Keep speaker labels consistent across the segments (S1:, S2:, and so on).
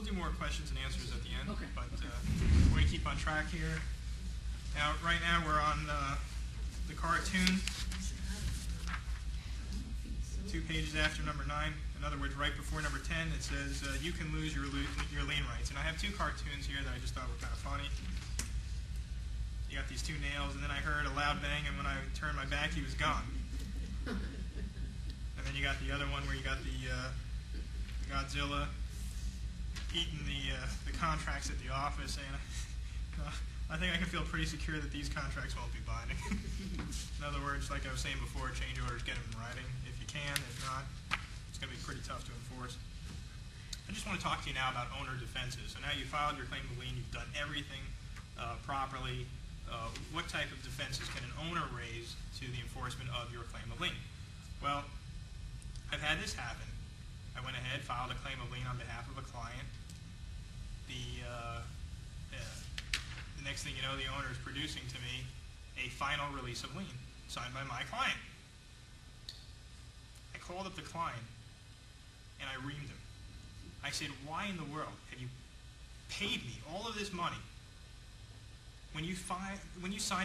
S1: do more questions and answers at the end.
S2: Okay.
S1: But we're going to keep on track here. Now, right now we're on the cartoon, 2 pages after number 9. In other words, right before number 10, it says you can lose your lien rights. And I have 2 cartoons here that I just thought were kind of funny. You got these 2 nails, and then I heard a loud bang, and when I turned my back, he was gone. And then you got the other one where you got the Godzilla eating the contracts at the office, saying, I think I can feel pretty secure that these contracts won't be binding. In other words, like I was saying before, change orders, get them in writing if you can. If not, it's going to be pretty tough to enforce. I just want to talk to you now about owner defenses. So now you filed your claim of lien, you've done everything properly. What type of defenses can an owner raise to the enforcement of your claim of lien? Well, I've had this happen. I went ahead, filed a claim of lien on behalf of a client. The next thing you know, the owner is producing to me a final release of lien signed by my client. I called up the client and I reamed him. I said, why in the world have you paid me all of this money when you signed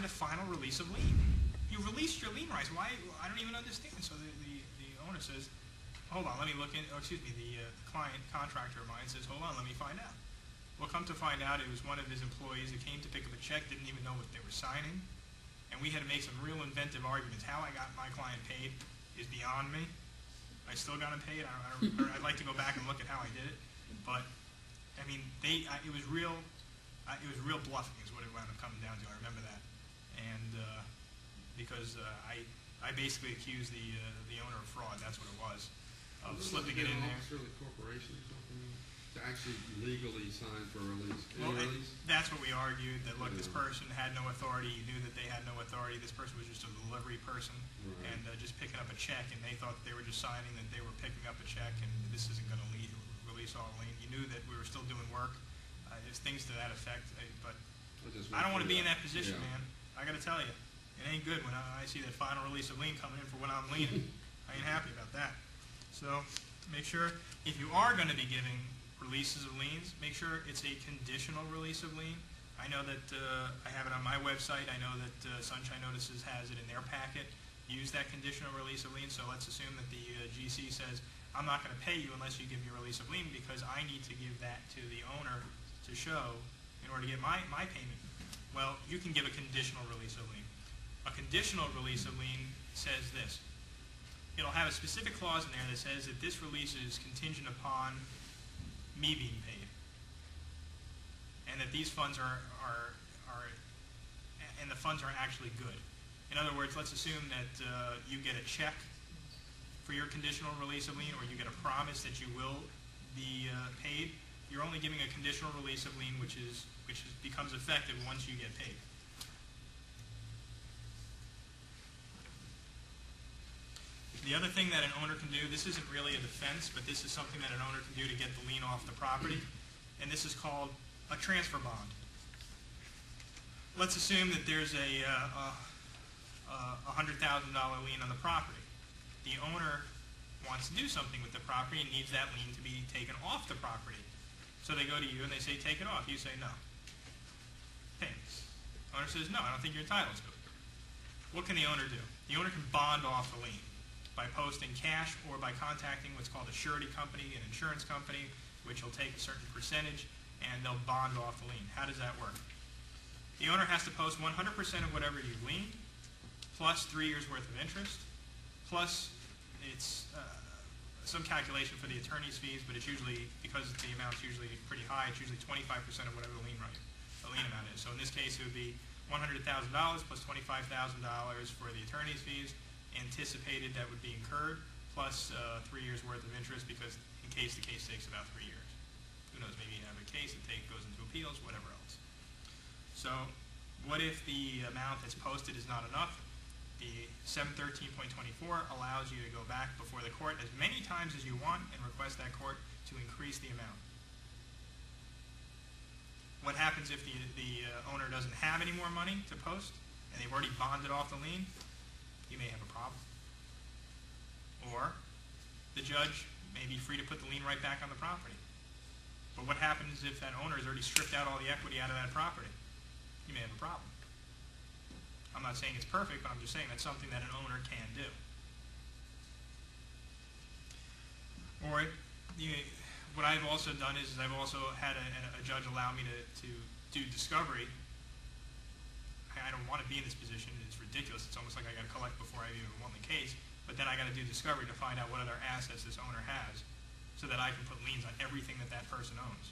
S1: a final release of lien? You released your lien rights. Why? I don't even understand. So the owner says, hold on, let me look in, the client contractor of mine says, hold on, let me find out. Well, come to find out, it was one of his employees that came to pick up a check, didn't even know what they were signing, and we had to make some real inventive arguments. How I got my client paid is beyond me. I still got him paid. I'd like to go back and look at how I did it, but I mean, it was real bluffing is what it wound up coming down to. I remember that, and because I basically accused the owner of fraud. That's what it was, of slipping it in there.
S3: Officer of the corporation or something to actually legally sign for a release.
S1: Well, that's what we argued. That look, this person had no authority. You knew that they had no authority. This person was just a delivery person,
S3: right,
S1: and just picking up a check, and they thought that they were just signing that they were picking up a check, and this isn't going to release all lien. You knew that we were still doing work. There's things to that effect, but I don't want to be in that position, man. I got to tell you, it ain't good when I see that final release of lien coming in for when I'm liening. I ain't happy about that. So make sure, if you are going to be giving releases of liens, make sure it's a conditional release of lien. I know that I have it on my website. I know that Sunshine Notices has it in their packet. Use that conditional release of lien. So let's assume that the GC says, I'm not going to pay you unless you give me a release of lien because I need to give that to the owner to show in order to get my payment. Well, you can give a conditional release of lien. A conditional release of lien says this. It'll have a specific clause in there that says that this release is contingent upon me being paid, and that these funds are actually good. In other words, let's assume that you get a check for your conditional release of lien, or you get a promise that you will be paid. You're only giving a conditional release of lien, which becomes effective once you get paid. The other thing that an owner can do, this isn't really a defense, but this is something that an owner can do to get the lien off the property, and this is called a transfer bond. Let's assume that there's a $100,000 lien on the property. The owner wants to do something with the property and needs that lien to be taken off the property. So they go to you and they say, take it off. You say, no. Thanks. Owner says, no, I don't think you're entitled to it. What can the owner do? The owner can bond off the lien by posting cash or by contacting what's called a surety company, an insurance company, which will take a certain percentage, and they'll bond off the lien. How does that work? The owner has to post 100% of whatever you lien, plus 3 years worth of interest, plus it's some calculation for the attorney's fees, but it's usually, because the amount's usually pretty high, it's usually 25% of whatever the lien amount is. So in this case, it would be $100,000 plus $25,000 for the attorney's fees, anticipated that would be incurred, plus 3 years worth of interest, because in case the case takes about 3 years. Who knows, maybe you have a case that goes into appeals, whatever else. So what if the amount that's posted is not enough? The 713.24 allows you to go back before the court as many times as you want and request that court to increase the amount. What happens if the owner doesn't have any more money to post and they've already bonded off the lien? You may have a problem. Or the judge may be free to put the lien right back on the property. But what happens happens if that owner has already stripped out all the equity out of that property? You may have a problem. I'm not saying it's perfect, but I'm just saying that's something that an owner can do. Or what I've also done is I've also had a judge allow me to do discovery. I don't want to be in this position. It's ridiculous. It's almost like I got to collect before I even won the case. But then I got to do discovery to find out what other assets this owner has, so that I can put liens on everything that that person owns,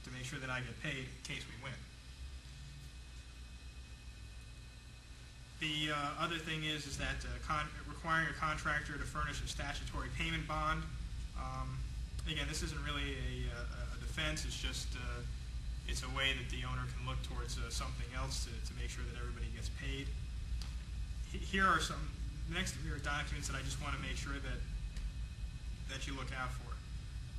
S1: to make sure that I get paid in case we win. The other thing is that requiring a contractor to furnish a statutory payment bond. Again, this isn't really a defense. It's just it's a way that the owner can look towards something else to make sure that everybody gets paid. Here are here are documents that I just want to make sure that you look out for.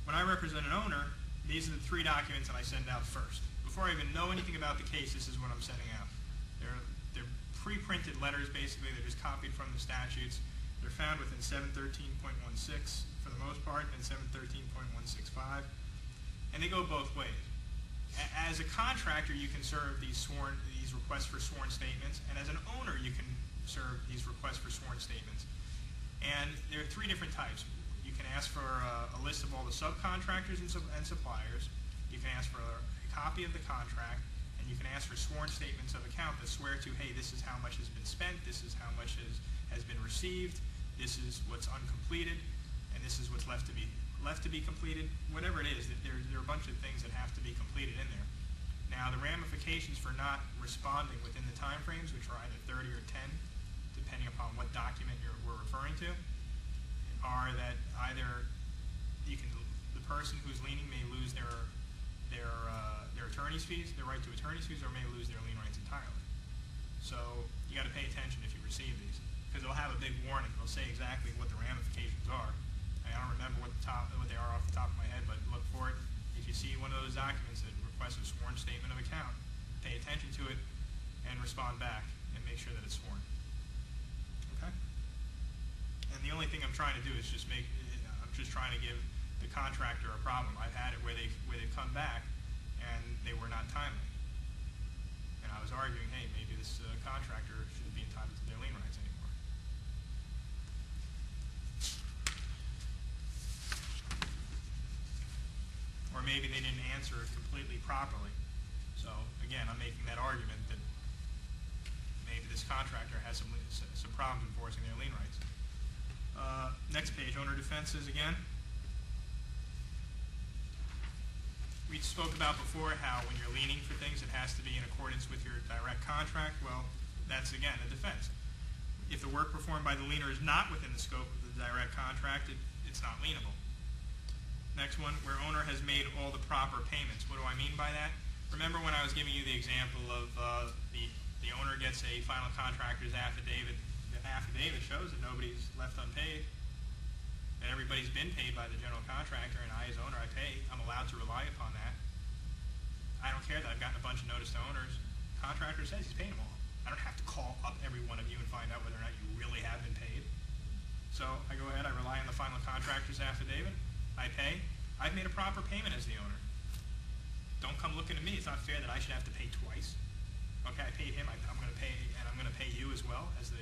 S1: When I represent an owner, these are the 3 documents that I send out first. Before I even know anything about the case, this is what I'm sending out. They're pre-printed letters, basically. They're just copied from the statutes. They're found within 713.16 for the most part, and 713.165. And they go both ways. As a contractor, you can serve these requests for sworn statements, and as an owner, you can serve these requests for sworn statements. And there are 3 different types. You can ask for a list of all the subcontractors and suppliers. You can ask for a copy of the contract, and you can ask for sworn statements of account that swear to, hey, this is how much has been spent, this is how much has been received, this is what's uncompleted, and this is what's left to be completed. Whatever it is, there are a bunch of things that have to be completed in there. Now, the ramifications for not responding within the time frames, which are either 30 or 10, depending upon what document we're referring to, are that either the person who's liening may lose their attorney's fees, their right to attorney's fees, or may lose their lien rights entirely. So you got to pay attention if you receive these, because they'll have a big warning. They'll say exactly what the ramifications are. I don't remember what they are off the top of my head, but look for it. If you see one of those documents that requests a sworn statement of account, pay attention to it and respond back and make sure that it's sworn. Okay? And the only thing I'm trying to do is I'm just trying to give the contractor a problem. I've had it where they've come back and they were not timely. And I was arguing, hey, maybe this contractor shouldn't be entitled to their lien rights anymore. Or maybe they didn't answer it completely properly. So again, I'm making that argument that maybe this contractor has some problems enforcing their lien rights. Next page, owner defenses again. We spoke about before how when you're liening for things, it has to be in accordance with your direct contract. Well, that's again a defense. If the work performed by the liener is not within the scope of the direct contract, it's not lienable. Next one, where owner has made all the proper payments. What do I mean by that? Remember when I was giving you the example of the owner gets a final contractor's affidavit. The affidavit shows that nobody's left unpaid, and everybody's been paid by the general contractor, and I, as owner, I pay. I'm allowed to rely upon that. I don't care that I've gotten a bunch of notice to owners. Contractor says he's paying them all. I don't have to call up every one of you and find out whether or not you really have been paid. So I go ahead, I rely on the final contractor's affidavit. I pay. I've made a proper payment as the owner. Don't come looking at me. It's not fair that I should have to pay twice. Okay, I paid him. I'm going to pay, and I'm going to pay you as well as the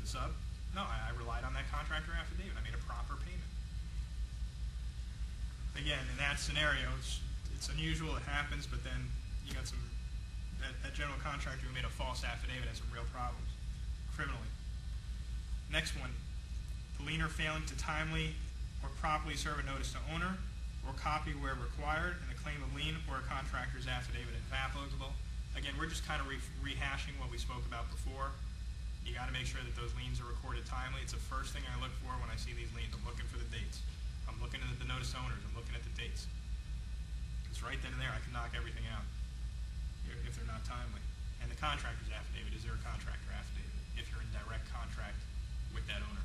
S1: sub. No, I relied on that contractor affidavit. I made a proper payment. Again, in that scenario, it's unusual. It happens, but then you got that general contractor who made a false affidavit has some real problems criminally. Next one, the liener failing to timely or properly serve a notice to owner or copy where required, and the claim of lien or a contractor's affidavit if applicable. Again, we're just kind of rehashing what we spoke about before. You got to make sure that those liens are recorded timely. It's the first thing I look for when I see these liens. I'm looking for the dates. I'm looking at the notice to owners. I'm looking at the dates. It's right then and there. I can knock everything out if they're not timely. And the contractor's affidavit, is there a contractor affidavit if you're in direct contract with that owner?